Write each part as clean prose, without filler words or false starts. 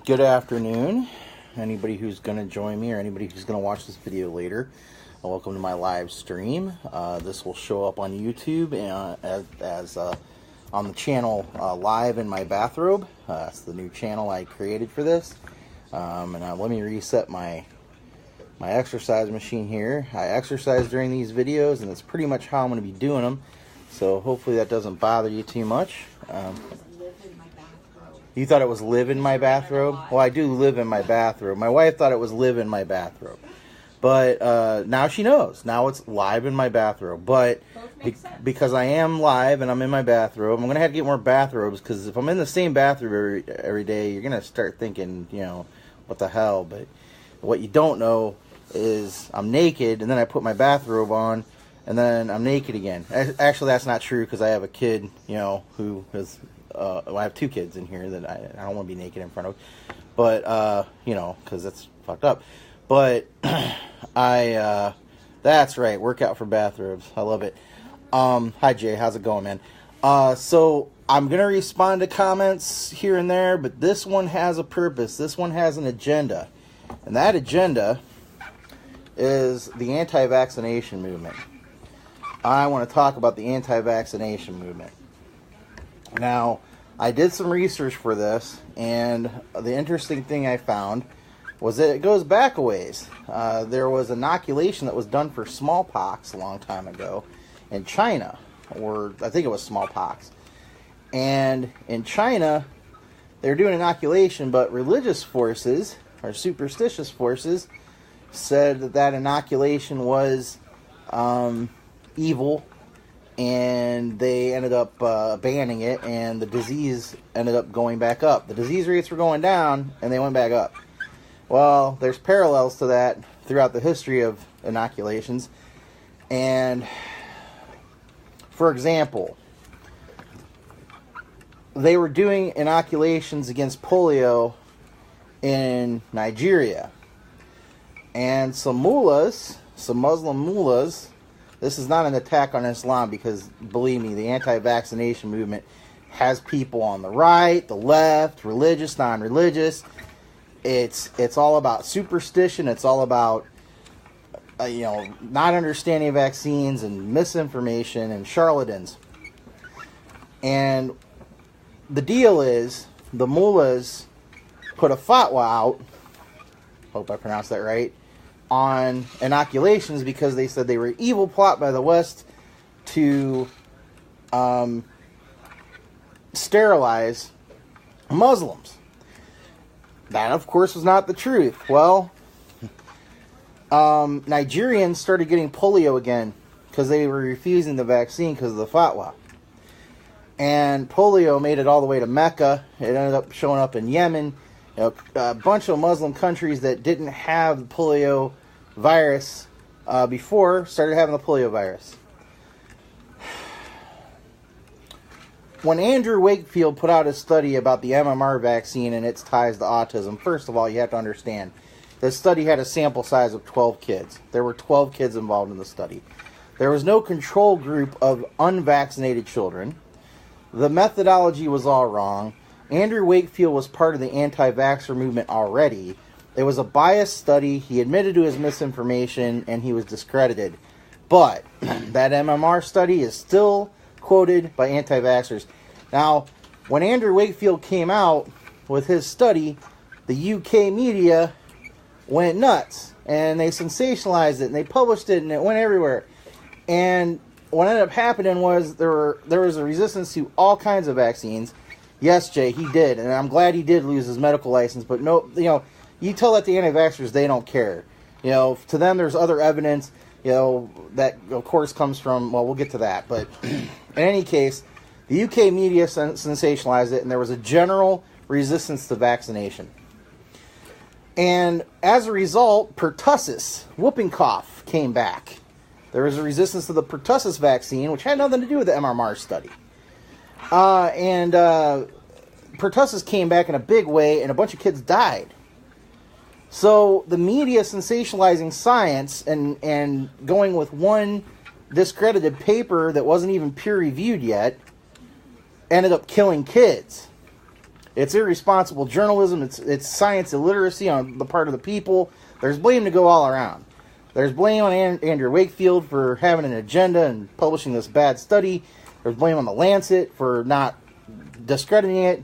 Good afternoon, anybody who's going to join me or anybody who's going to watch this video later. Welcome to my live stream. This will show up on YouTube as on the channel Live in My Bathrobe. That's the new channel I created for this. Let me reset my exercise machine here. I exercise during these videos, and that's pretty much how I'm going to be doing them. So hopefully that doesn't bother you too much. You thought it was live in my bathrobe? Well, I do live in my bathrobe. My wife thought it was live in my bathrobe. But now she knows. Now it's live in my bathrobe. But because I am live and I'm in my bathrobe, I'm going to have to get more bathrobes. Because if I'm in the same bathrobe every day, you're going to start thinking, what the hell. But what you don't know is I'm naked, and then I put my bathrobe on, and then I'm naked again. Actually, that's not true, because I have a kid, who is... I have two kids in here that I don't want to be naked in front of, but because that's fucked up. But that's right, workout for bathrobes. I love it. Hi Jay, how's it going, man? So I'm gonna respond to comments here and there, but this one has a purpose. This one has an agenda, and that agenda is the anti-vaccination movement. I want to talk about the anti-vaccination movement. Now, I did some research for this, and the interesting thing I found was that it goes back a ways. There was inoculation that was done for smallpox a long time ago in China, or I think it was smallpox. And in China, they were doing inoculation, but religious forces, or superstitious forces, said that inoculation was evil, and they ended up banning it, and the disease ended up going back up. The disease rates were going down, and they went back up. Well, there's parallels to that throughout the history of inoculations. And, for example, they were doing inoculations against polio in Nigeria. And some mullahs, some Muslim mullahs, this is not an attack on Islam, because, believe me, the anti-vaccination movement has people on the right, the left, religious, non-religious. It's all about superstition. It's all about, not understanding vaccines and misinformation and charlatans. And the deal is, the mullahs put a fatwa out, hope I pronounced that right, on inoculations, because they said they were an evil plot by the West to sterilize Muslims. That, of course, was not the truth. Well, Nigerians started getting polio again because they were refusing the vaccine because of the fatwa. And polio made it all the way to Mecca. It ended up showing up in Yemen. A bunch of Muslim countries that didn't have the polio virus before started having the polio virus. When Andrew Wakefield put out his study about the MMR vaccine and its ties to autism, first of all, you have to understand, this study had a sample size of 12 kids. There were 12 kids involved in the study. There was no control group of unvaccinated children. The methodology was all wrong. Andrew Wakefield was part of the anti-vaxxer movement already. It was a biased study. He admitted to his misinformation, and he was discredited. But that MMR study is still quoted by anti-vaxxers. Now, when Andrew Wakefield came out with his study, the UK media went nuts, and they sensationalized it, and they published it, and it went everywhere. And what ended up happening was there was a resistance to all kinds of vaccines. Yes, Jay, he did, and I'm glad he did lose his medical license, but no, you tell that to anti-vaxxers, they don't care. To them, there's other evidence, that, of course, comes from, well, we'll get to that, but in any case, the UK media sensationalized it, and there was a general resistance to vaccination. And as a result, pertussis, whooping cough, came back. There was a resistance to the pertussis vaccine, which had nothing to do with the MMR study. Pertussis came back in a big way, and a bunch of kids died. So the media sensationalizing science and going with one discredited paper that wasn't even peer-reviewed yet ended up killing kids. It's irresponsible journalism. It's science illiteracy on the part of the people. There's blame to go all around. There's blame on Andrew Wakefield for having an agenda and publishing this bad study. There's blame on the Lancet for not discrediting it.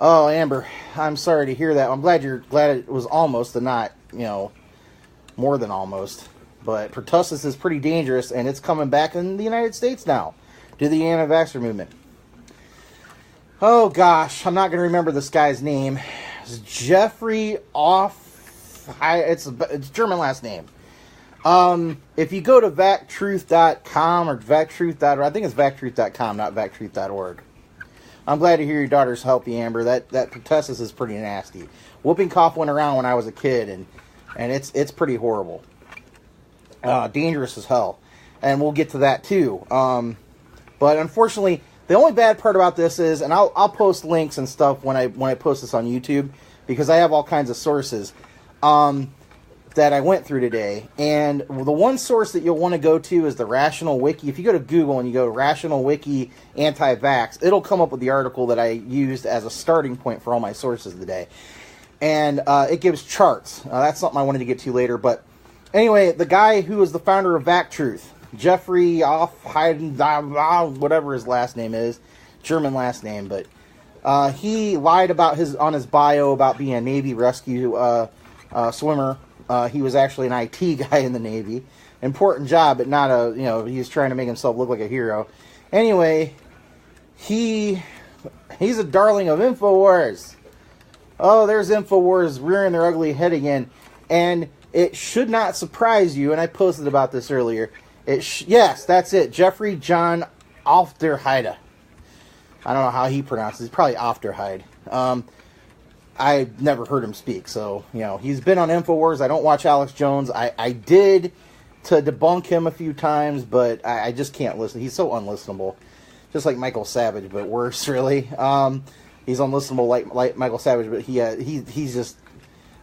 Oh, Amber, I'm sorry to hear that. I'm glad it was almost and not, more than almost. But pertussis is pretty dangerous, and it's coming back in the United States now due to the anti-vaxxer movement. Oh, gosh, I'm not going to remember this guy's name. It's Jeffrey it's a German last name. If you go to vactruth.com or vactruth.org, I think it's vactruth.com, not vactruth.org. I'm glad to hear your daughter's healthy, Amber. That pertussis is pretty nasty. Whooping cough went around when I was a kid, and it's pretty horrible. Dangerous as hell. And we'll get to that too. But unfortunately, the only bad part about this is, and I'll post links and stuff when I post this on YouTube, because I have all kinds of sources that I went through today. And the one source that you'll want to go to is the Rational Wiki. If you go to Google and you go to Rational Wiki anti-vax, it'll come up with the article that I used as a starting point for all my sources today. And it gives charts. That's something I wanted to get to later. But anyway, the guy who was the founder of VacTruth, Jeffrey whatever his last name is, German last name, but he lied about on his bio about being a Navy rescue swimmer. He was actually an IT guy in the Navy. Important job, but not he was trying to make himself look like a hero. Anyway, he's a darling of InfoWars. Oh, there's InfoWars rearing their ugly head again. And it should not surprise you, and I posted about this earlier. Yes, that's it. Jeffrey John Aufderheide. I don't know how he pronounces it. It's probably Aufderheide. I've never heard him speak, so, he's been on InfoWars. I don't watch Alex Jones. I did to debunk him a few times, but I just can't listen. He's so unlistenable. Just like Michael Savage, but worse, really. He's unlistenable like Michael Savage, but he's just...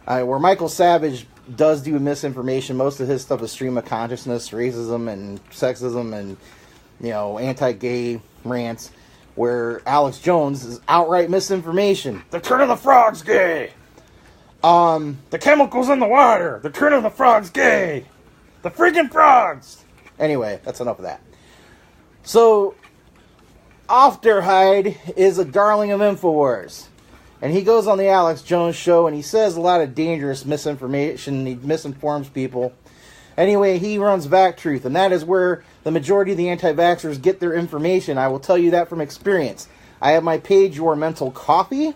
where Michael Savage does do misinformation, most of his stuff is stream of consciousness, racism, and sexism, and, anti-gay rants. Where Alex Jones is outright misinformation. The turn of the frog's gay. The chemicals in the water. The turn of the frog's gay. The freaking frogs. Anyway, that's enough of that. So, Aufderheide is a darling of InfoWars. And he goes on the Alex Jones show and he says a lot of dangerous misinformation. He misinforms people. Anyway, he runs VacTruth, and that is where the majority of the anti-vaxxers get their information. I will tell you that from experience. I have my page, Your Mental Coffee.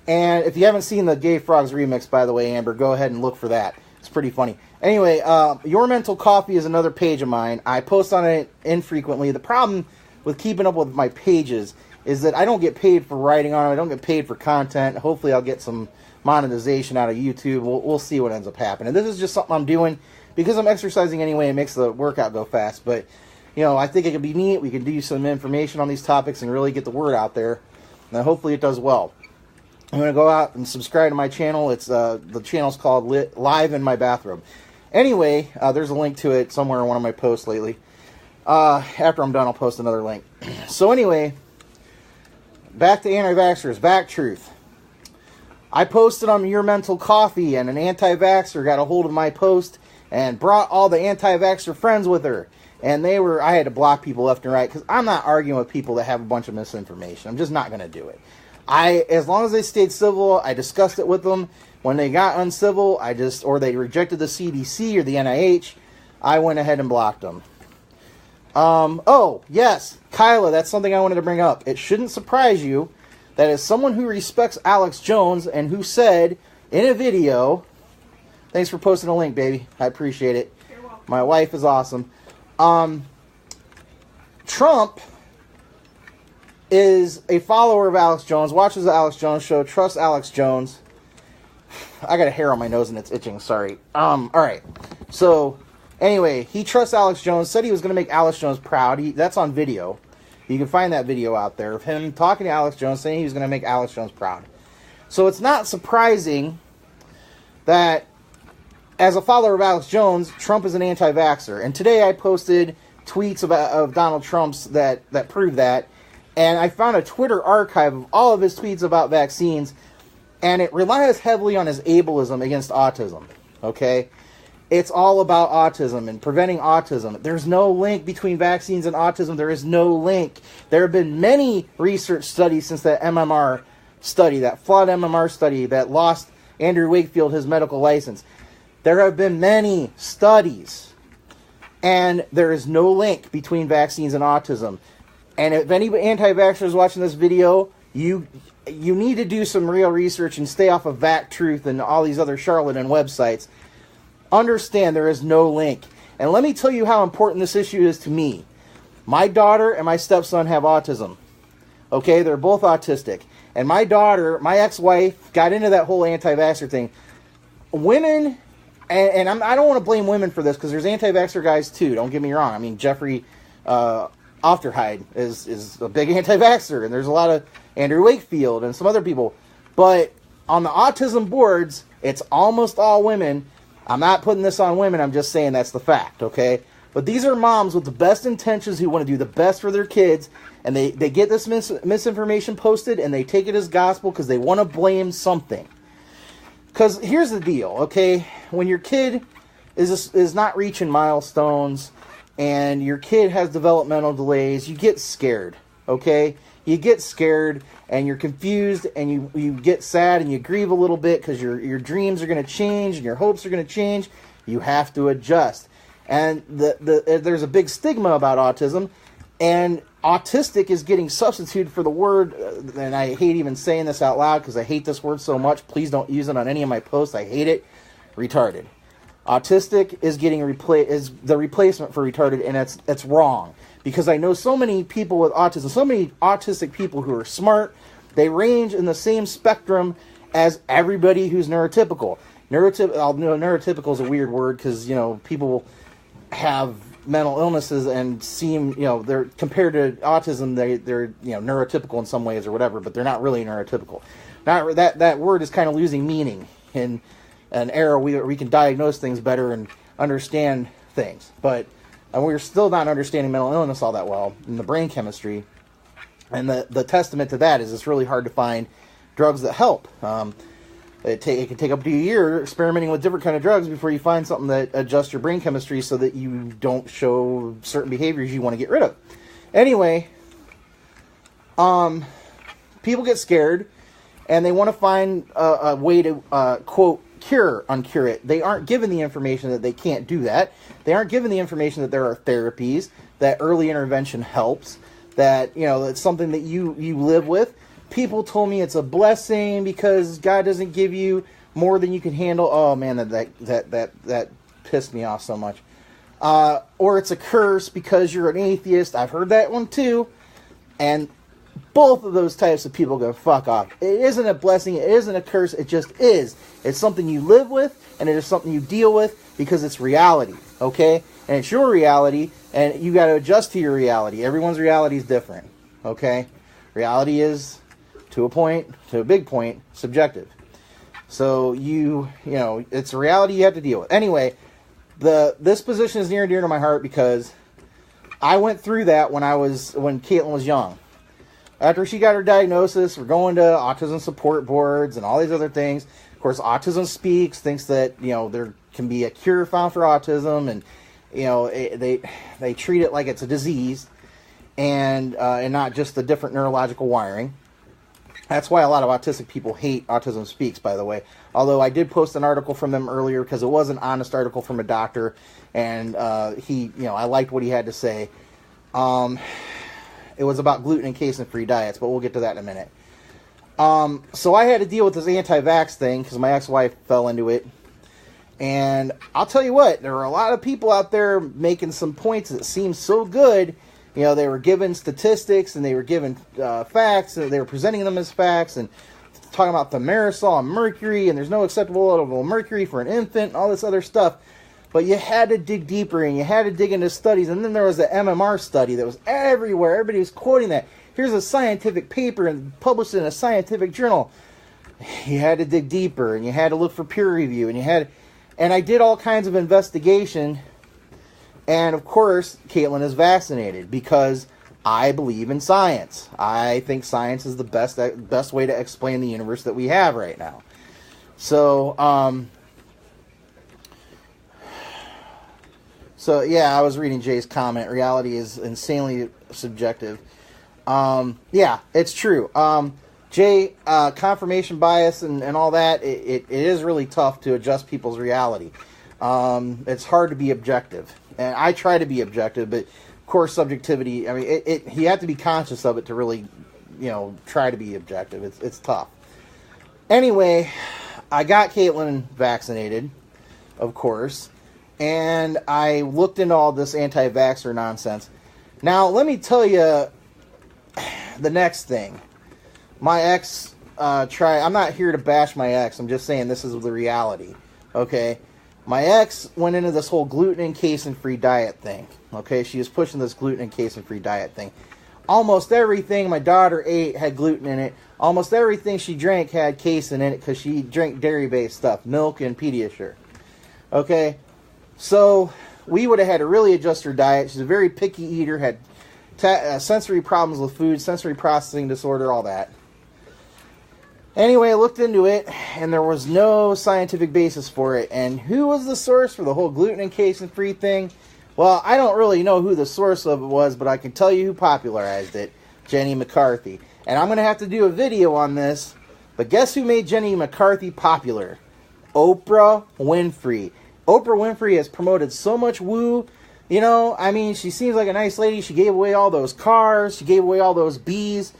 And if you haven't seen the Gay Frogs remix, by the way, Amber, go ahead and look for that. It's pretty funny. Anyway, Your Mental Coffee is another page of mine. I post on it infrequently. The problem with keeping up with my pages is that I don't get paid for writing on them. I don't get paid for content. Hopefully I'll get some monetization out of YouTube. We'll see what ends up happening. This is just something I'm doing because I'm exercising anyway. It makes the workout go fast. But, I think it could be neat. We can do some information on these topics and really get the word out there. And hopefully it does well. I'm going to go out and subscribe to my channel. It's the channel's called Live in My Bathroom. Anyway, there's a link to it somewhere in one of my posts lately. After I'm done, I'll post another link. So anyway, back to anti-vaxxers, VacTruth. I posted on Your Mental Coffee, and an anti-vaxxer got a hold of my post and brought all the anti-vaxxer friends with her. And I had to block people left and right because I'm not arguing with people that have a bunch of misinformation. I'm just not going to do it. As long as they stayed civil, I discussed it with them. When they got uncivil, or they rejected the CDC or the NIH, I went ahead and blocked them. Oh, yes, Kyla, that's something I wanted to bring up. It shouldn't surprise you that as someone who respects Alex Jones and who said in a video, thanks for posting a link, baby. I appreciate it. You're welcome. My wife is awesome. Trump is a follower of Alex Jones, watches the Alex Jones show, trusts Alex Jones. I got a hair on my nose and it's itching, sorry. Alright. So, anyway, he trusts Alex Jones, said he was going to make Alex Jones proud. That's on video. You can find that video out there of him talking to Alex Jones, saying he was going to make Alex Jones proud. So it's not surprising that, as a follower of Alex Jones, Trump is an anti-vaxxer. And today I posted tweets of Donald Trump's that prove that. And I found a Twitter archive of all of his tweets about vaccines, and it relies heavily on his ableism against autism, okay? It's all about autism and preventing autism. There's no link between vaccines and autism. There is no link. There have been many research studies since that MMR study, that flawed MMR study that lost Andrew Wakefield his medical license. There have been many studies, and there is no link between vaccines and autism. And if any anti-vaxxer is watching this video, you need to do some real research and stay off of Vac Truth and all these other charlatan websites. Understand there is no link. And let me tell you how important this issue is to me. My daughter and my stepson have autism. Okay, they're both autistic. And my daughter, my ex-wife, got into that whole anti-vaxxer thing. Women, and I don't want to blame women for this, because there's anti-vaxxer guys too, don't get me wrong. I mean, Jeffrey Ofterhide is a big anti-vaxxer, and there's a lot of Andrew Wakefield and some other people. But on the autism boards, it's almost all women. I'm not putting this on women, I'm just saying that's the fact, okay? But these are moms with the best intentions who want to do the best for their kids, and they get this misinformation posted, and they take it as gospel because they want to blame something. Because here's the deal, okay? When your kid is not reaching milestones, and your kid has developmental delays, you get scared, okay? You get scared, and you're confused, and you get sad, and you grieve a little bit because your dreams are going to change, and your hopes are going to change. You have to adjust. And there's a big stigma about autism, and autistic is getting substituted for the word, and I hate even saying this out loud because I hate this word so much. Please don't use it on any of my posts. I hate it. Retarded. Autistic is getting is the replacement for retarded, and it's wrong. Because I know so many people with autism, so many autistic people who are smart, they range in the same spectrum as everybody who's neurotypical. Neurotypical is a weird word because, people have mental illnesses and seem, they're compared to autism, they're neurotypical in some ways or whatever, but they're not really neurotypical. That word is kind of losing meaning in an era where we can diagnose things better and understand things, but we're still not understanding mental illness all that well in the brain chemistry. And the testament to that is it's really hard to find drugs that help. It can take up to a year experimenting with different kind of drugs before you find something that adjusts your brain chemistry so that you don't show certain behaviors you want to get rid of. Anyway, people get scared and they want to find a way to, quote, uncure it. They aren't given the information that they can't do that. They aren't given the information that there are therapies, that early intervention helps, that, it's something that you live with. People told me it's a blessing because God doesn't give you more than you can handle. Oh man, that pissed me off so much. Or it's a curse because you're an atheist. I've heard that one too. And both of those types of people go fuck off. It isn't a blessing. It isn't a curse. It just is. It's something you live with, and it is something you deal with because it's reality, okay? And it's your reality, and you got to adjust to your reality. Everyone's reality is different, okay? Reality is, to a big point, subjective. So it's a reality you have to deal with. Anyway, this position is near and dear to my heart because I went through that when Caitlin was young. After she got her diagnosis, we're going to autism support boards and all these other things. Of course, Autism Speaks thinks that, there can be a cure found for autism, and, they treat it like it's a disease and not just a different neurological wiring. That's why a lot of autistic people hate Autism Speaks, by the way. Although I did post an article from them earlier because it was an honest article from a doctor, and I liked what he had to say. It was about gluten and casein-free diets, but we'll get to that in a minute. So I had to deal with this anti-vax thing because my ex-wife fell into it. And I'll tell you what, there were a lot of people out there making some points that seemed so good. They were given statistics and they were given facts, and they were presenting them as facts and talking about thimerosal and mercury, and there's no acceptable level of mercury for an infant and all this other stuff. But you had to dig deeper, and you had to dig into studies. And then there was the MMR study that was everywhere. Everybody was quoting that. Here's a scientific paper and published in a scientific journal. You had to dig deeper, and you had to look for peer review. And I did all kinds of investigation. And, of course, Caitlin is vaccinated because I believe in science. I think science is the best way to explain the universe that we have right now. So, yeah, I was reading Jay's comment. Reality is insanely subjective. Yeah, it's true. Jay, confirmation bias and all that, it is really tough to adjust people's reality. It's hard to be objective. And I try to be objective, but of course subjectivity, I mean, you have to be conscious of it to really, try to be objective. It's tough. Anyway, I got Caitlin vaccinated, of course, and I looked into all this anti-vaxxer nonsense. Now, let me tell you the next thing. My ex, I'm not here to bash my ex, I'm just saying this is the reality, okay? My ex went into this whole gluten and casein-free diet thing, okay? She was pushing this gluten and casein-free diet thing. Almost everything my daughter ate had gluten in it. Almost everything she drank had casein in it because she drank dairy-based stuff, milk and Pediasure, okay? So we would have had to really adjust her diet. She's a very picky eater, had sensory problems with food, sensory processing disorder, all that. Anyway, I looked into it, and there was no scientific basis for it. And who was the source for the whole gluten and casein-free thing? Well, I don't really know who the source of it was, but I can tell you who popularized it, Jenny McCarthy. And I'm going to have to do a video on this, but guess who made Jenny McCarthy popular? Oprah Winfrey. Oprah Winfrey has promoted so much woo. I mean, she seems like a nice lady. She gave away all those cars. She gave away all those bees.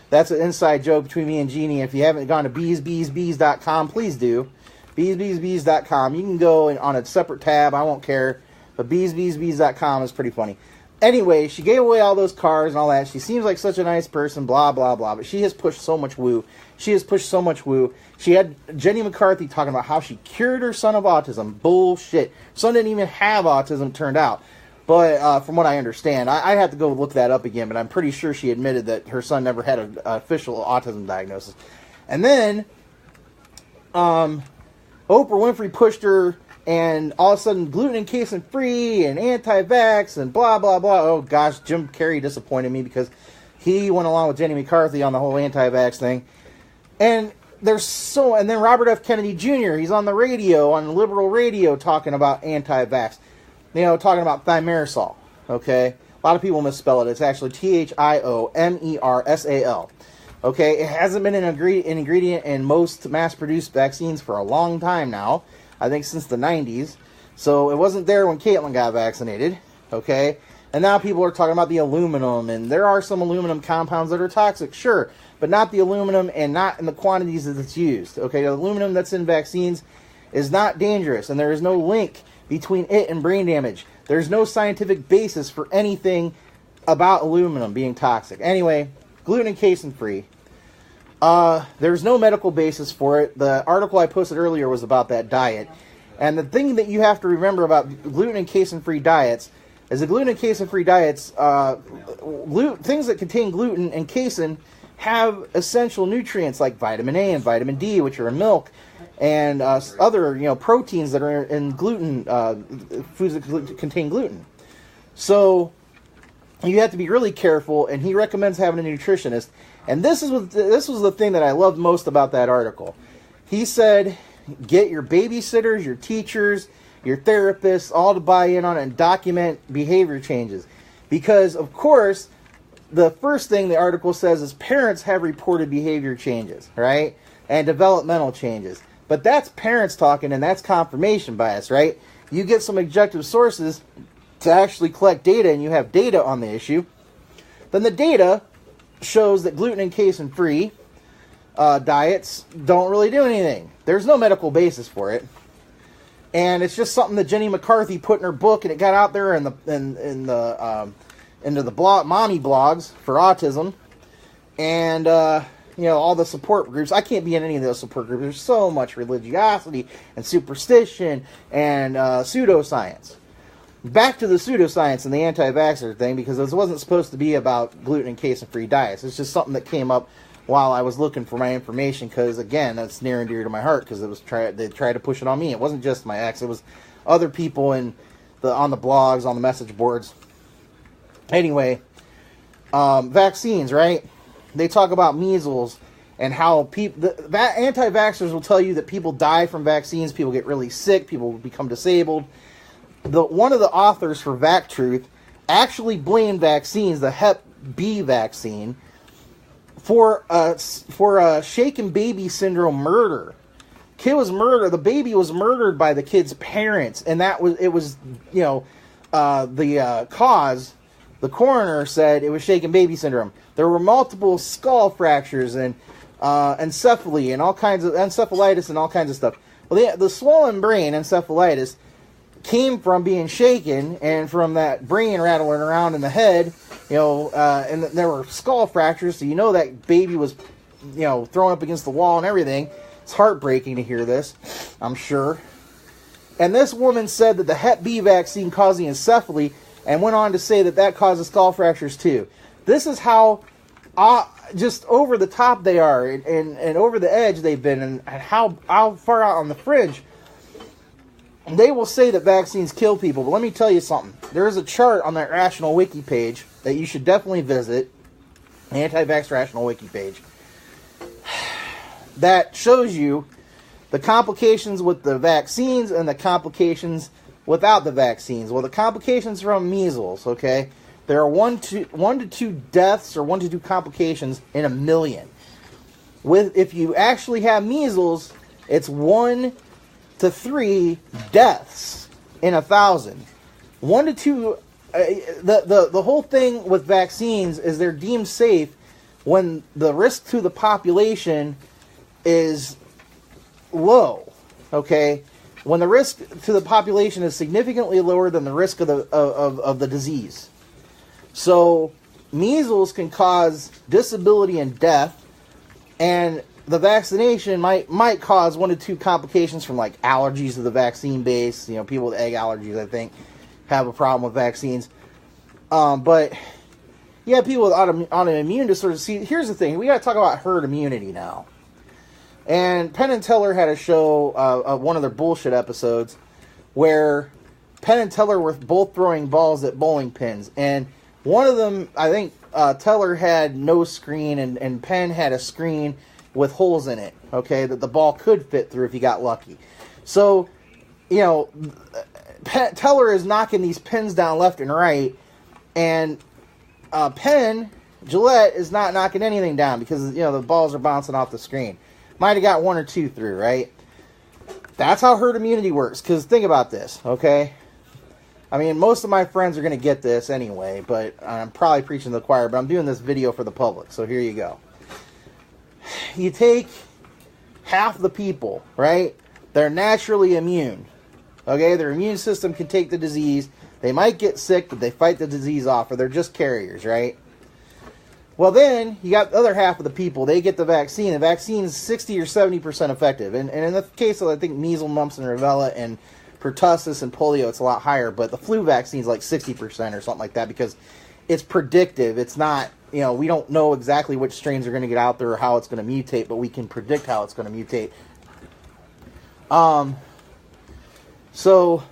That's an inside joke between me and Jeannie. If you haven't gone to beesbeesbees.com, please do. Beesbeesbees.com. You can go on a separate tab. I won't care. But beesbeesbees.com is pretty funny. Anyway, she gave away all those cars and all that. She seems like such a nice person, blah, blah, blah. But she has pushed so much woo. She had Jenny McCarthy talking about how she cured her son of autism. Bullshit. Son didn't even have autism, it turned out. But from what I understand, I have to go look that up again, but I'm pretty sure she admitted that her son never had an official autism diagnosis. And then Oprah Winfrey pushed her, and all of a sudden gluten and casein-free and anti-vax and blah, blah, blah. Oh, gosh, Jim Carrey disappointed me because he went along with Jenny McCarthy on the whole anti-vax thing. And then Robert F. Kennedy Jr., he's on the radio, on liberal radio, talking about anti-vax. Talking about thimerosal, okay? A lot of people misspell it. It's actually Thiomersal, okay? It hasn't been an ingredient in most mass-produced vaccines for a long time now. I think since the 90s. So it wasn't there when Caitlin got vaccinated, okay? And now people are talking about the aluminum, and there are some aluminum compounds that are toxic, sure, but not the aluminum and not in the quantities that it's used, okay? The aluminum that's in vaccines is not dangerous, and there is no link between it and brain damage. There's no scientific basis for anything about aluminum being toxic. Anyway, gluten and casein-free. There's no medical basis for it. The article I posted earlier was about that diet. And the thing that you have to remember about gluten and casein-free diets is the gluten and casein-free diets, things that contain gluten and casein have essential nutrients like vitamin A and vitamin D, which are in milk, and other proteins that are in gluten, foods that contain gluten. So you have to be really careful, and he recommends having a nutritionist. And this was the thing that I loved most about that article. He said, get your babysitters, your teachers, your therapists, all to buy in on it and document behavior changes. Because, of course, the first thing the article says is parents have reported behavior changes, right? And developmental changes. But that's parents talking, and that's confirmation bias, right? You get some objective sources to actually collect data, and you have data on the issue. Then the data shows that gluten and casein-free diets don't really do anything. There's no medical basis for it. And it's just something that Jenny McCarthy put in her book, and it got out there into the mommy blogs for autism, and all the support groups. I can't be in any of those support groups. There's so much religiosity and superstition and pseudoscience. Back to the pseudoscience and the anti-vaxxer thing, because this wasn't supposed to be about gluten and casein-free diets. It's just something that came up while I was looking for my information, because, again, that's near and dear to my heart, because they tried to push it on me. It wasn't just my ex. It was other people on the blogs, on the message boards. Anyway, Vaccines, right? They talk about measles and how that anti-vaxxers will tell you that people die from vaccines, people get really sick, people become disabled. One of the authors for Vac Truth actually blamed vaccines, the Hep B vaccine, for shaken baby syndrome murder. Kid was murdered. The baby was murdered by the kid's parents, and the cause. The coroner said it was shaken baby syndrome. There were multiple skull fractures and encephaly and all kinds of encephalitis and all kinds of stuff. Well, the swollen brain, encephalitis, came from being shaken and from that brain rattling around in the head, and there were skull fractures, so that baby was, thrown up against the wall and everything. It's heartbreaking to hear this, I'm sure. And this woman said that the Hep B vaccine caused the encephaly, and went on to say that causes skull fractures too. This is how just over the top they are, and over the edge they've been, and how far out on the fringe. They will say that vaccines kill people, but let me tell you something. There is a chart on that Rational Wiki page that you should definitely visit, the anti-vax Rational Wiki page, that shows you the complications with the vaccines and the complications without the vaccines. Well, the complications from measles, okay, there are 1 to 2 deaths or 1 to 2 complications in a million. If you actually have measles, it's 1 to 3 deaths in 1,000. 1 to 2. The whole thing with vaccines is they're deemed safe when the risk to the population is low. Okay, when the risk to the population is significantly lower than the risk of the disease. So measles can cause disability and death, and the vaccination might cause 1 to 2 complications from like allergies to the vaccine base. People with egg allergies, I think, have a problem with vaccines. But yeah, people with autoimmune disorders. See, here's the thing: we got to talk about herd immunity now. And Penn and Teller had a show, one of their bullshit episodes, where Penn and Teller were both throwing balls at bowling pins, and one of them, I think, Teller had no screen, and Penn had a screen with holes in it, okay, that the ball could fit through if you got lucky. So, Teller is knocking these pins down left and right, and Gillette is not knocking anything down because, the balls are bouncing off the screen. Might have got 1 or 2 through, right? That's how herd immunity works, because think about this, okay? I mean, most of my friends are going to get this anyway, but I'm probably preaching to the choir, but I'm doing this video for the public, so here you go. You take half the people, right? They're naturally immune, okay? Their immune system can take the disease. They might get sick, but they fight the disease off, or they're just carriers, right? Well, then, you got the other half of the people, they get the vaccine. The vaccine is 60 or 70% effective. And in the case of, I think, measles, mumps, and rubella, and pertussis, and polio, it's a lot higher. But the flu vaccine is like 60% or something like that because it's predictive. It's not, we don't know exactly which strains are going to get out there or how it's going to mutate, but we can predict how it's going to mutate. So,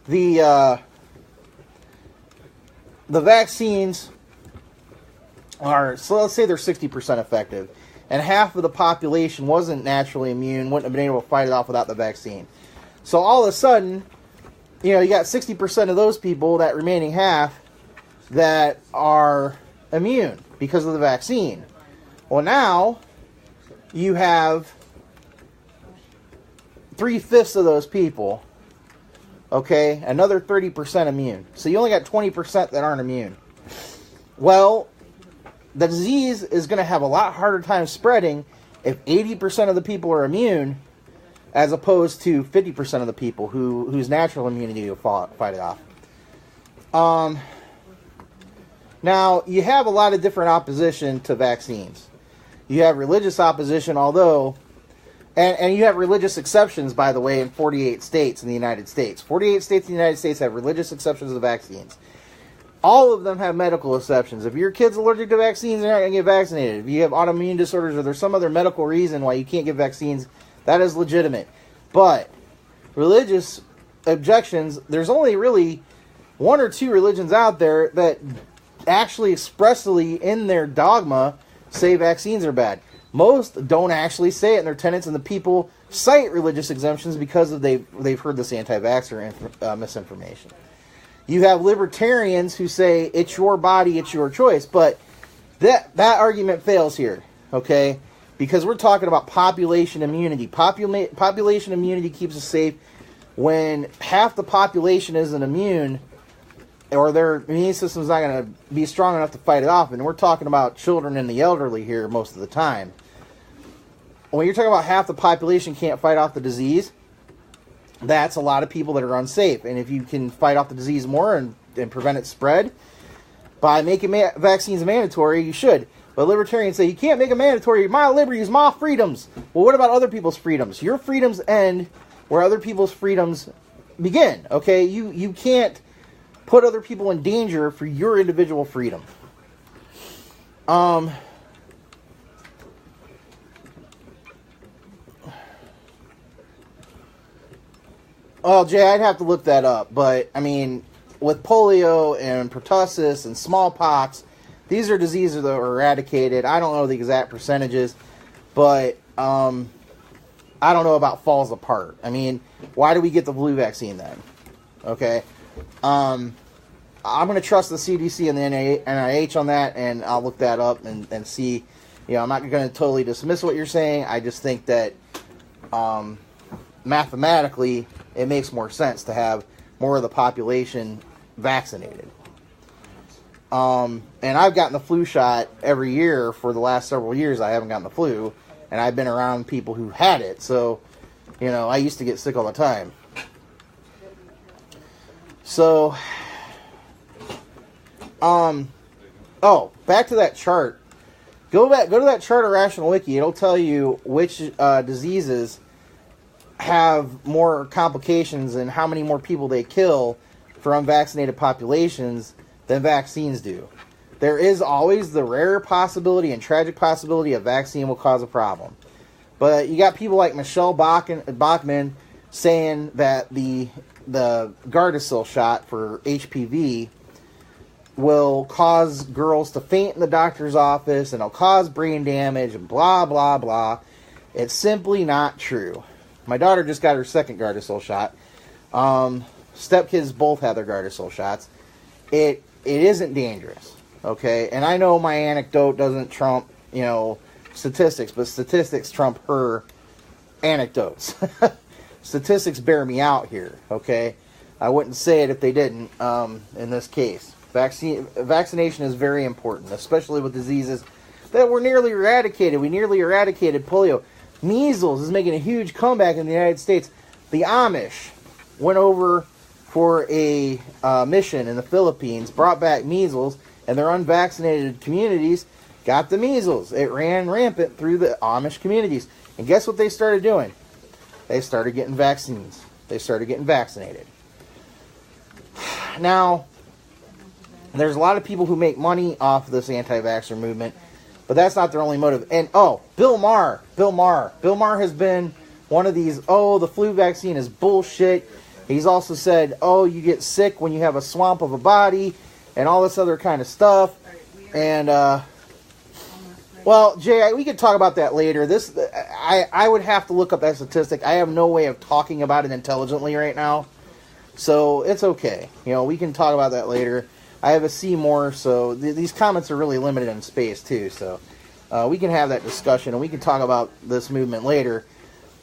the vaccines so let's say they're 60% effective, and half of the population wasn't naturally immune, wouldn't have been able to fight it off without the vaccine. So all of a sudden, you got 60% of those people, that remaining half, that are immune because of the vaccine. Well, now you have 3/5 of those people, okay, another 30% immune. So you only got 20% that aren't immune. Well, the disease is going to have a lot harder time spreading if 80% of the people are immune as opposed to 50% of the people whose natural immunity will fight it off. Now, you have a lot of different opposition to vaccines. You have religious opposition, although, and you have religious exceptions, by the way, in 48 states in the United States. 48 states in the United States have religious exceptions to vaccines. All of them have medical exceptions. If your kid's allergic to vaccines, they're not going to get vaccinated. If you have autoimmune disorders or there's some other medical reason why you can't get vaccines, that is legitimate. But religious objections, there's only really 1 or 2 religions out there that actually expressly in their dogma say vaccines are bad. Most don't actually say it in their tenets, and the people cite religious exemptions because they've heard this anti-vaxxer misinformation. You have libertarians who say it's your body, it's your choice, but that argument fails here, okay? Because we're talking about population immunity. Population immunity keeps us safe when half the population isn't immune, or their immune system's not going to be strong enough to fight it off. And we're talking about children and the elderly here most of the time. When you're talking about half the population can't fight off the disease, that's a lot of people that are unsafe. And if you can fight off the disease more and prevent its spread by making vaccines mandatory, you should. But libertarians say you can't make it mandatory. My liberties, my freedoms. Well, what about other people's freedoms? Your freedoms end where other people's freedoms begin. Okay, you can't put other people in danger for your individual freedom. Well, Jay, I'd have to look that up, but I mean, with polio and pertussis and smallpox, these are diseases that are eradicated. I don't know the exact percentages, but I don't know about falls apart. I mean, why do we get the flu vaccine then? Okay. I'm going to trust the CDC and the NIH on that, and I'll look that up and see. You know, I'm not going to totally dismiss what you're saying. I just think that mathematically it makes more sense to have more of the population vaccinated. And I've gotten the flu shot every year for the last several years. I haven't gotten the flu, and I've been around people who had it. So, you know, I used to get sick all the time. So, back to that chart. Go to that chart of Rational Wiki. It'll tell you which diseases have more complications and how many more people they kill for unvaccinated populations than vaccines do. There is always the rare possibility and tragic possibility a vaccine will cause a problem. But you got people like Michelle Bachmann saying that the Gardasil shot for HPV will cause girls to faint in the doctor's office and it'll cause brain damage and blah, blah, blah. It's simply not true. My daughter just got her second Gardasil shot. Stepkids both have their Gardasil shots. It isn't dangerous, okay? And I know my anecdote doesn't trump, you know, statistics, but statistics trump her anecdotes. Statistics bear me out here, okay? I wouldn't say it if they didn't in this case. Vaccination is very important, especially with diseases that were nearly eradicated. We nearly eradicated polio. Measles is making a huge comeback in the United States. The Amish went over for a mission in the Philippines, brought back measles, and their unvaccinated communities got the measles. It ran rampant through the Amish communities. And guess what they started doing? They started getting vaccines. They started getting vaccinated. Now, there's a lot of people who make money off of this anti-vaxxer movement, but that's not their only motive. And, Bill Maher has been one of these, the flu vaccine is bullshit. He's also said, you get sick when you have a swamp of a body and all this other kind of stuff. And, Jay, we could talk about that later. I would have to look up that statistic. I have no way of talking about it intelligently right now. So it's okay. You know, we can talk about that later. I have a C more, so these comments are really limited in space too. So we can have that discussion, and we can talk about this movement later.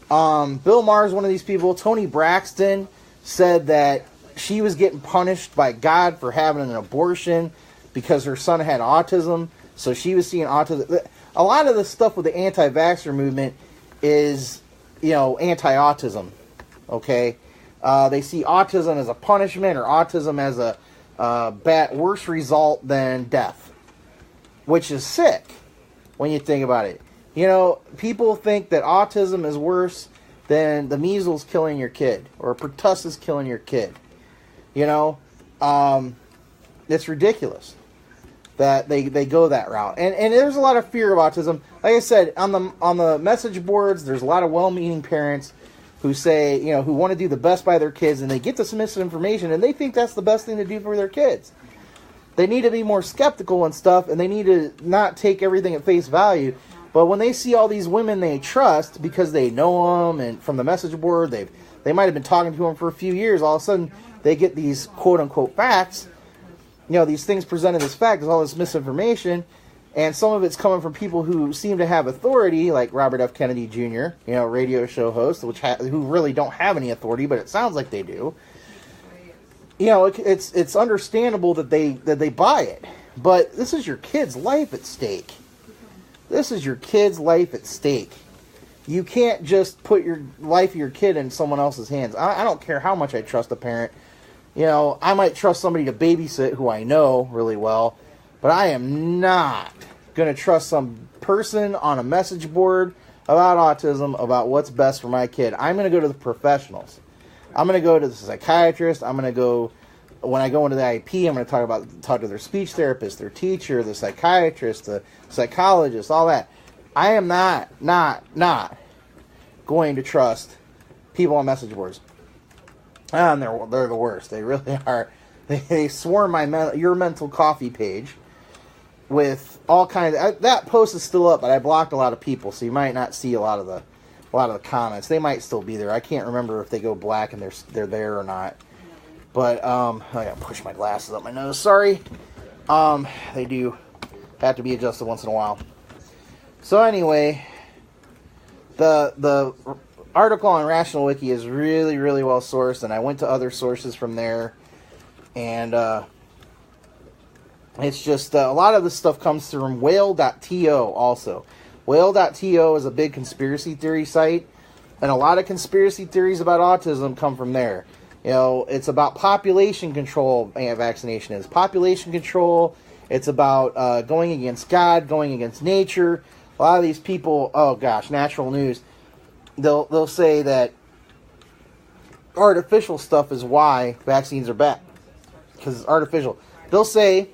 Bill Maher is one of these people. Toni Braxton said that she was getting punished by God for having an abortion because her son had autism. So she was seeing autism. A lot of the stuff with the anti-vaxxer movement is, anti-autism. Okay, they see autism as a punishment or autism as a worse result than death, which is sick when you think about it. People think that autism is worse than the measles killing your kid or pertussis killing your kid. It's ridiculous that they go that route. And there's a lot of fear of autism. Like I said, on the message boards, there's a lot of well-meaning parents who say, who want to do the best by their kids, and they get this misinformation, and they think that's the best thing to do for their kids. They need to be more skeptical and stuff, and they need to not take everything at face value. But when they see all these women they trust because they know them and from the message board, they might have been talking to them for a few years, all of a sudden they get these quote-unquote facts, these things presented as facts, all this misinformation, and some of it's coming from people who seem to have authority, like Robert F. Kennedy Jr., radio show host, who really don't have any authority, but it sounds like they do. It's understandable that they buy it, but this is your kid's life at stake. This is your kid's life at stake. You can't just put your life of your kid in someone else's hands. I don't care how much I trust a parent. I might trust somebody to babysit who I know really well, but I am not going to trust some person on a message board about autism, about what's best for my kid. I'm going to go to the professionals. I'm going to go to the psychiatrist. When I go into the IEP, I'm going to talk to their speech therapist, their teacher, the psychiatrist, the psychologist, all that. I am not going to trust people on message boards. And they're the worst. They really are. They swarm your mental coffee page with all kinds of... that post is still up, but I blocked a lot of people, so you might not see a lot of the comments. They might still be there. I can't remember if they go black and they're there or not. But I gotta push my glasses up my nose. Sorry. They do have to be adjusted once in a while. So anyway, the article on Rational Wiki is really, really well sourced, and I went to other sources from there, and it's just a lot of this stuff comes from whale.to also. Whale.to is a big conspiracy theory site, and a lot of conspiracy theories about autism come from there. It's about population control, anti-vaccination is. Population control, it's about going against God, going against nature. A lot of these people, natural news, they'll say that artificial stuff is why vaccines are bad, because it's artificial. They'll say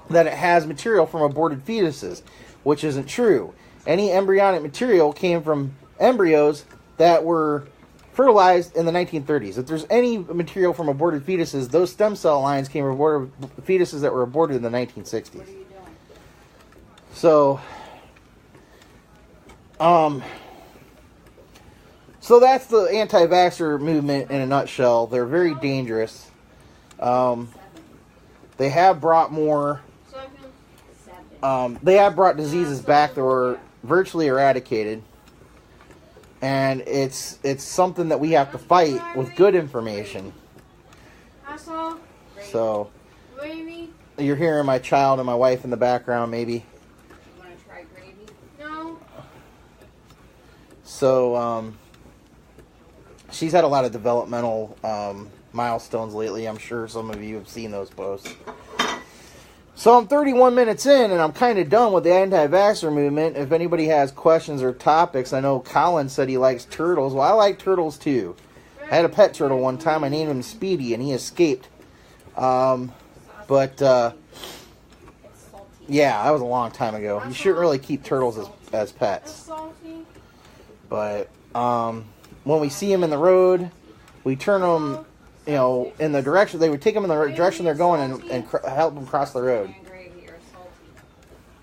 that it has material from aborted fetuses, which isn't true. Any embryonic material came from embryos that were fertilized in the 1930s. If there's any material from aborted fetuses, those stem cell lines came from aborted fetuses that were aborted in the 1960s. So, so that's the anti-vaxxer movement in a nutshell. They're very dangerous. They have brought more... they have brought diseases back that were virtually eradicated. And it's something that we have to fight with good information. So, you're hearing my child and my wife in the background, maybe. Want to try gravy? No. So, she's had a lot of developmental milestones lately. I'm sure some of you have seen those posts. So I'm 31 minutes in, and I'm kind of done with the anti-vaxxer movement. If anybody has questions or topics, I know Colin said he likes turtles. Well, I like turtles too. I had a pet turtle one time. I named him Speedy, and he escaped. Yeah, that was a long time ago. You shouldn't really keep turtles as pets. But when we see them in the road, we turn them... in the direction, they would take them in the direction they're going and help them cross the road.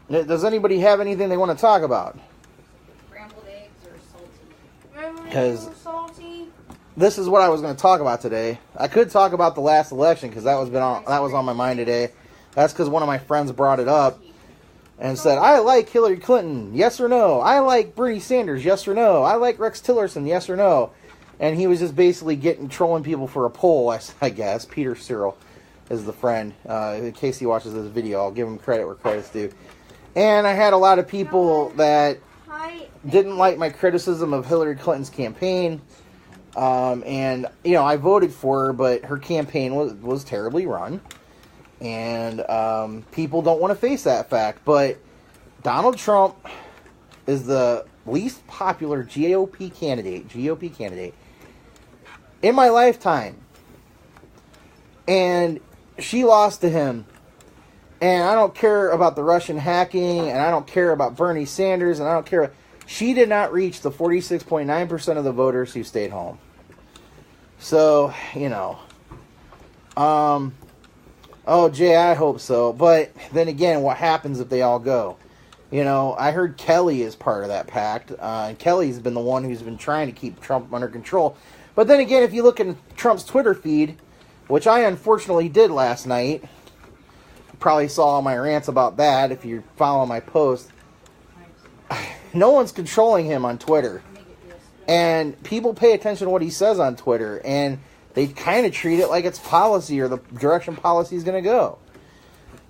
Does anybody have anything they want to talk about? Scrambled eggs or salty? Because this is what I was going to talk about today. I could talk about the last election because that was on my mind today. That's because one of my friends brought it up and said, I like Hillary Clinton, yes or no? I like Bernie Sanders, yes or no? I like Rex Tillerson, yes or no? And he was just basically trolling people for a poll, I guess. Peter Cyril is the friend. In case he watches this video, I'll give him credit where credit's due. And I had a lot of people that didn't like my criticism of Hillary Clinton's campaign. And, I voted for her, but her campaign was terribly run. And people don't want to face that fact. But Donald Trump is the least popular GOP candidate in my lifetime. And she lost to him. And I don't care about the Russian hacking, and I don't care about Bernie Sanders, and I don't care. She did not reach the 46.9% of the voters who stayed home. So, Oh, Jay, I hope so. But then again, what happens if they all go? You know, I heard Kelly is part of that pact. And Kelly's been the one who's been trying to keep Trump under control. But then again, if you look at Trump's Twitter feed, which I unfortunately did last night, you probably saw all my rants about that if you follow my post. No one's controlling him on Twitter. And people pay attention to what he says on Twitter. And they kind of treat it like it's policy or the direction policy is going to go.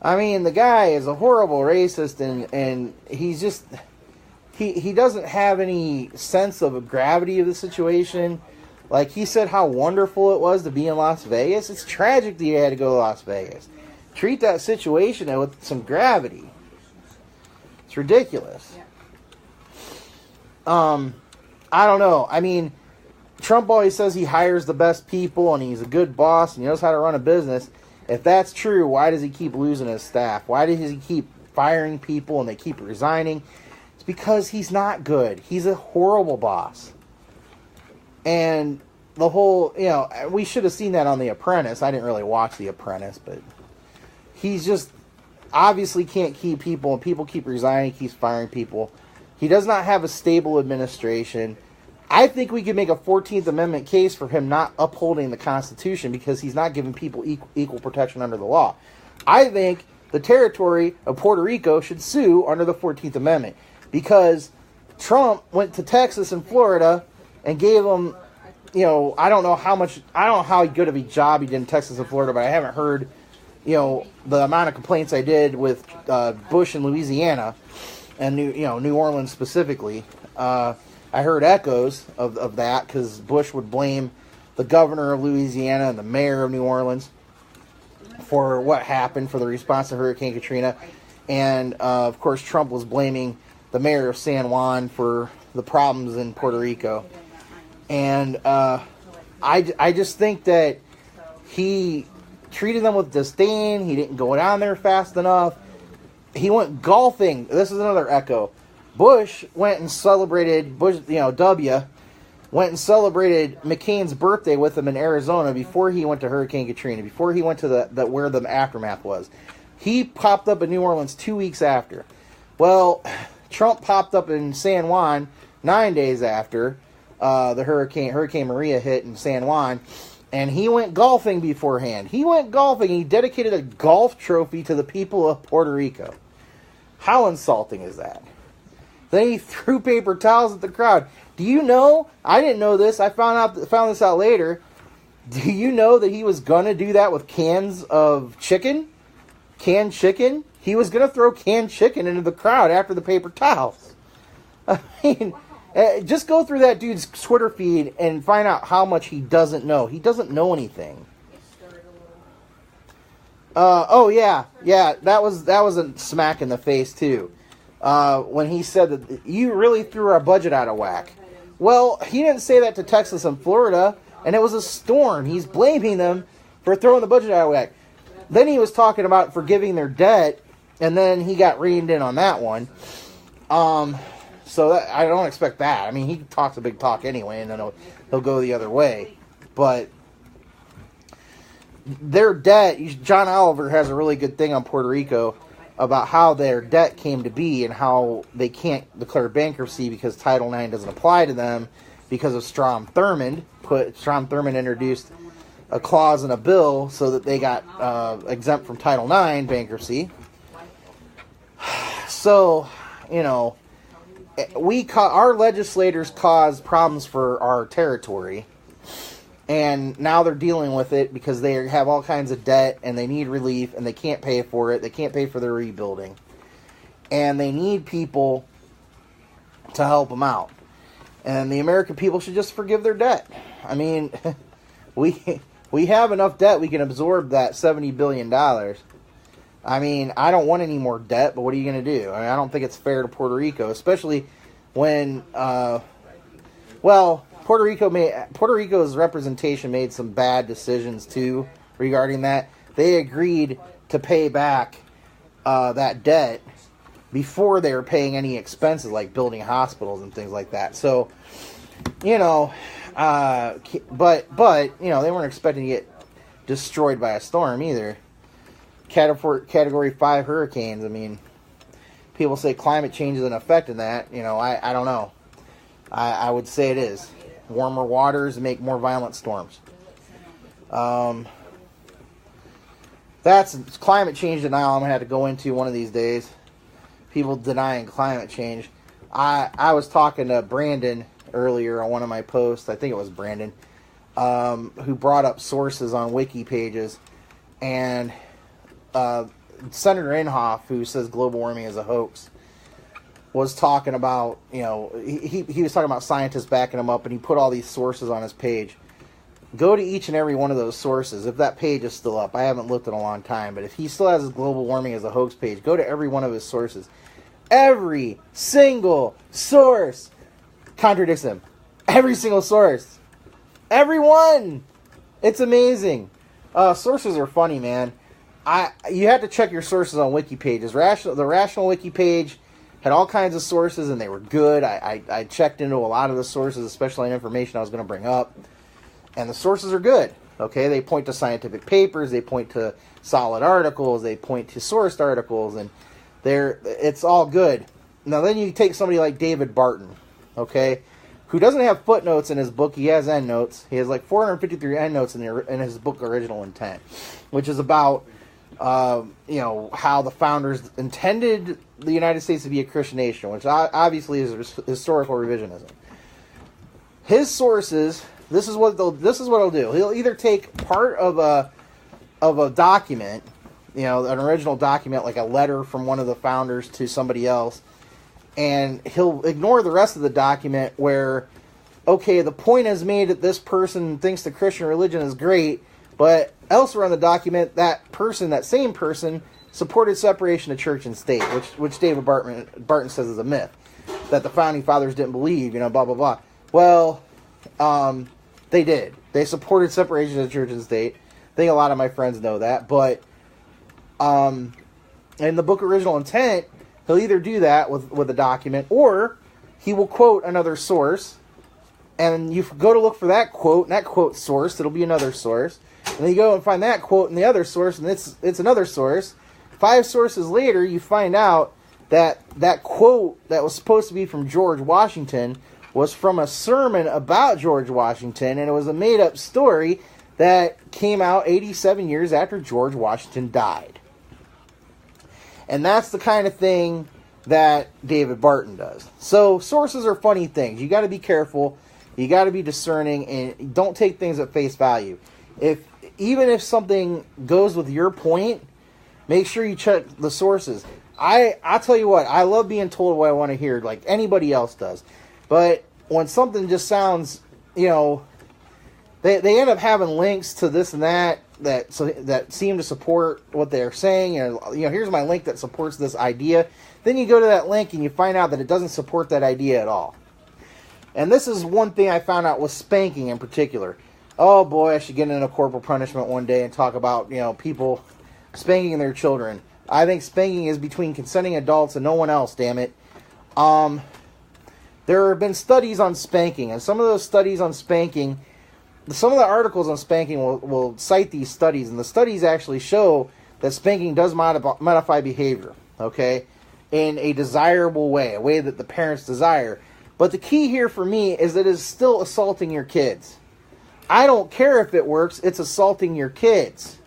I mean, the guy is a horrible racist, and he's just... He doesn't have any sense of the gravity of the situation. Like, he said how wonderful it was to be in Las Vegas. It's tragic that he had to go to Las Vegas. Treat that situation with some gravity. It's ridiculous. I don't know. I mean, Trump always says he hires the best people and he's a good boss and he knows how to run a business. If that's true, why does he keep losing his staff? Why does he keep firing people and they keep resigning? It's because he's not good. He's a horrible boss. And the whole, you know, we should have seen that on The Apprentice. I didn't really watch The Apprentice, but he's just obviously can't keep people, and people keep resigning, he keeps firing people. He does not have a stable administration. I think we could make a 14th Amendment case for him not upholding the Constitution because he's not giving people equal protection under the law. I think the territory of Puerto Rico should sue under the 14th Amendment because Trump went to Texas and Florida and gave them, you know, I don't know how good of a job he did in Texas and Florida, but I haven't heard, you know, the amount of complaints I did with Bush in Louisiana and New Orleans specifically. I heard echoes of that because Bush would blame the governor of Louisiana and the mayor of New Orleans for what happened, for the response to Hurricane Katrina. And, of course, Trump was blaming the mayor of San Juan for the problems in Puerto Rico. And I just think that he treated them with disdain. He didn't go down there fast enough. He went golfing. This is another echo. Bush went and celebrated, W went and celebrated McCain's birthday with him in Arizona before he went to Hurricane Katrina, before he went to the where the aftermath was. He popped up in New Orleans 2 weeks after. Well, Trump popped up in San Juan 9 days after the Hurricane Maria hit in San Juan, and he went golfing beforehand. He went golfing. He dedicated a golf trophy to the people of Puerto Rico. How insulting is that? Then he threw paper towels at the crowd. Do you know? I didn't know this. I found this out later. Do you know that he was going to do that with cans of chicken? Canned chicken? He was going to throw canned chicken into the crowd after the paper towels. I mean, just go through that dude's Twitter feed and find out how much he doesn't know. He doesn't know anything. That was a smack in the face too. When he said that you really threw our budget out of whack. Well, he didn't say that to Texas and Florida, and it was a storm. He's blaming them for throwing the budget out of whack. Then he was talking about forgiving their debt, and then he got reined in on that one. So I don't expect that. I mean, he talks a big talk anyway, and then he'll go the other way. But their debt, John Oliver has a really good thing on Puerto Rico about how their debt came to be and how they can't declare bankruptcy because Title IX doesn't apply to them because of Strom Thurmond. Strom Thurmond introduced a clause in a bill so that they got exempt from Title IX bankruptcy. So, our legislators caused problems for our territory. And now they're dealing with it because they have all kinds of debt and they need relief and they can't pay for it. They can't pay for their rebuilding. And they need people to help them out. And the American people should just forgive their debt. I mean, we have enough debt. We can absorb that $70 billion. I mean, I don't want any more debt, but what are you going to do? I mean, I don't think it's fair to Puerto Rico, especially when, Puerto Rico's representation made some bad decisions too regarding that. They agreed to pay back that debt before they were paying any expenses like building hospitals and things like that. So, but they weren't expecting to get destroyed by a storm either. Category 5 hurricanes. I mean, people say climate change is an effect in that. I don't know. I would say it is. Warmer waters make more violent storms. That's climate change denial I'm going to have to go into one of these days. People denying climate change. I was talking to Brandon earlier on one of my posts. I think it was Brandon, who brought up sources on wiki pages. And Senator Inhofe, who says global warming is a hoax, was talking about, he was talking about scientists backing him up, and he put all these sources on his page. Go to each and every one of those sources. If that page is still up, I haven't looked in a long time, but if he still has his global warming as a hoax page, go to every one of his sources. Every single source contradicts him. Every single source. Every one. It's amazing. Sources are funny, man. You have to check your sources on wiki pages. The Rational Wiki page had all kinds of sources, and they were good. I checked into a lot of the sources, especially on information I was going to bring up. And the sources are good, okay? They point to scientific papers, they point to solid articles, they point to sourced articles, and it's all good. Now then you take somebody like David Barton, okay, who doesn't have footnotes in his book. He has endnotes. He has like 453 endnotes in his book Original Intent, which is about how the founders intended the United States to be a Christian nation, which obviously is historical revisionism. His sources... This is what he'll do. He'll either take part of a document, an original document, like a letter from one of the founders to somebody else, and he'll ignore the rest of the document where, okay, the point is made that this person thinks the Christian religion is great, but elsewhere in the document, that same person, supported separation of church and state, which David Barton says is a myth, that the founding fathers didn't believe, blah, blah, blah. Well, they did. They supported separation of church and state. I think a lot of my friends know that. But in the book Original Intent, he'll either do that with a document, or he will quote another source. And you go to look for that quote, and that quote source, it'll be another source. And then you go and find that quote in the other source, and it's another source. 5 sources later, you find out that quote that was supposed to be from George Washington was from a sermon about George Washington, and it was a made-up story that came out 87 years after George Washington died. And that's the kind of thing that David Barton does. So sources are funny things. You got to be careful. You got to be discerning, and don't take things at face value. Even if something goes with your point, make sure you check the sources. I'll tell you what, I love being told what I want to hear, like anybody else does. But when something just sounds, they end up having links to this and that seem to support what they're saying. Here's my link that supports this idea. Then you go to that link and you find out that it doesn't support that idea at all. And this is one thing I found out with spanking in particular. Oh boy, I should get into corporal punishment one day and talk about, people spanking their children. I think spanking is between consenting adults and no one else, damn it. There have been studies on spanking, and some of those studies on spanking, some of the articles on spanking will cite these studies, and the studies actually show that spanking does modify behavior, okay, in a desirable way, a way that the parents desire. But the key here for me is that it is still assaulting your kids. I don't care if it works, it's assaulting your kids.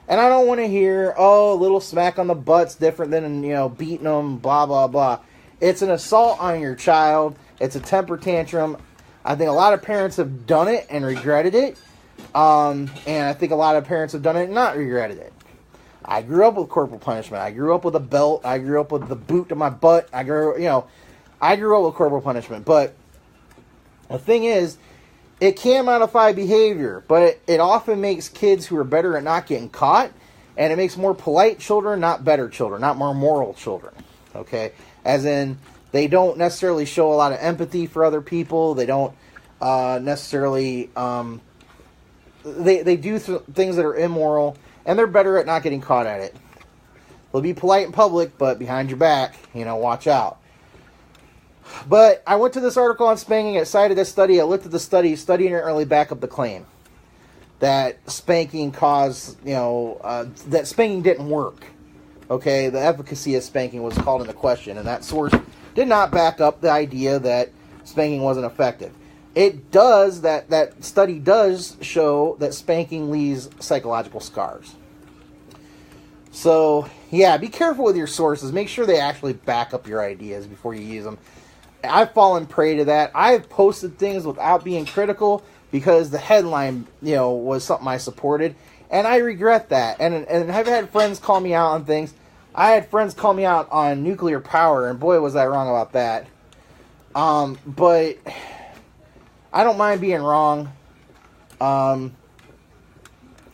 And I don't want to hear, a little smack on the butt's different than, beating them, blah, blah, blah. It's an assault on your child. It's a temper tantrum. I think a lot of parents have done it and regretted it. And I think a lot of parents have done it and not regretted it. I grew up with corporal punishment. I grew up with a belt. I grew up with the boot to my butt. I grew up with corporal punishment. But the thing is, it can modify behavior, but it often makes kids who are better at not getting caught, and it makes more polite children, not better children, not more moral children. Okay? As in, they don't necessarily show a lot of empathy for other people. They don't necessarily... They do things that are immoral, and they're better at not getting caught at it. They'll be polite in public, but behind your back, watch out. But I went to this article on spanking. I cited this study. I looked at the study. Study didn't really back up the claim. that spanking caused, that spanking didn't work. Okay, the efficacy of spanking was called into question, and that source did not back up the idea that spanking wasn't effective. It does, that study does show that spanking leaves psychological scars. So, yeah, be careful with your sources. Make sure they actually back up your ideas before you use them. I've fallen prey to that. I've posted things without being critical because the headline, was something I supported. And I regret that. And I've had friends call me out on things. I had friends call me out on nuclear power, and boy, was I wrong about that. But I don't mind being wrong.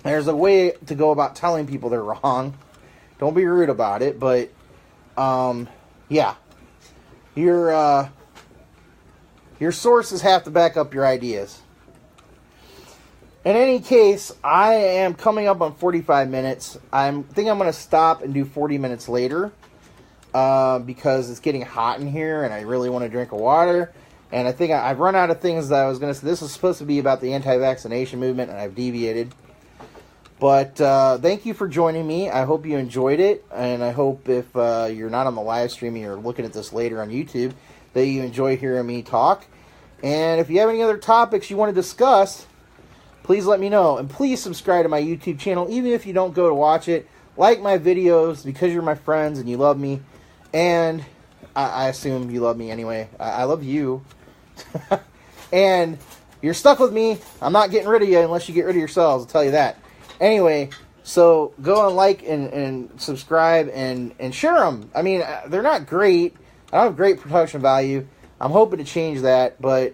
There's a way to go about telling people they're wrong. Don't be rude about it, but yeah. Your sources have to back up your ideas. In any case, I am coming up on 45 minutes. I think I'm going to stop and do 40 minutes later because it's getting hot in here and I really want to drink water. And I think I've run out of things that I was going to say. This was supposed to be about the anti-vaccination movement, and I've deviated. But thank you for joining me. I hope you enjoyed it. And I hope if you're not on the live stream and you're looking at this later on YouTube, that you enjoy hearing me talk. And if you have any other topics you want to discuss, please let me know. And please subscribe to my YouTube channel, even if you don't go to watch it. Like my videos because you're my friends and you love me. And I assume you love me anyway. I love you. And you're stuck with me. I'm not getting rid of you unless you get rid of yourselves. I'll tell you that. Anyway, so go and like and subscribe and share them. I mean, they're not great. I don't have great production value. I'm hoping to change that, but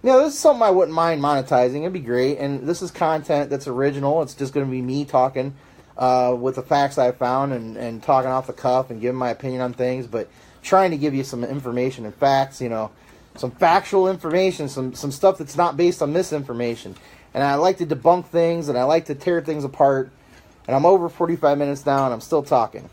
this is something I wouldn't mind monetizing. It'd be great. And this is content that's original. It's just going to be me talking with the facts I found and talking off the cuff and giving my opinion on things, but trying to give you some information and facts, some factual information, some stuff that's not based on misinformation. And I like to debunk things, and I like to tear things apart. And I'm over 45 minutes now, and I'm still talking.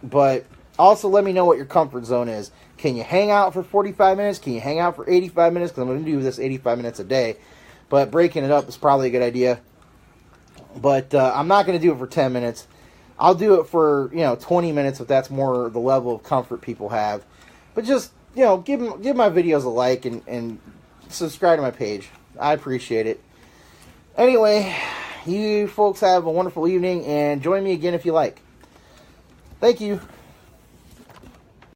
But also let me know what your comfort zone is. Can you hang out for 45 minutes? Can you hang out for 85 minutes? Because I'm going to do this 85 minutes a day. But breaking it up is probably a good idea. But I'm not going to do it for 10 minutes. I'll do it for, 20 minutes if that's more the level of comfort people have. But just, give my videos a like and subscribe to my page. I appreciate it. Anyway, you folks have a wonderful evening, and join me again if you like. Thank you.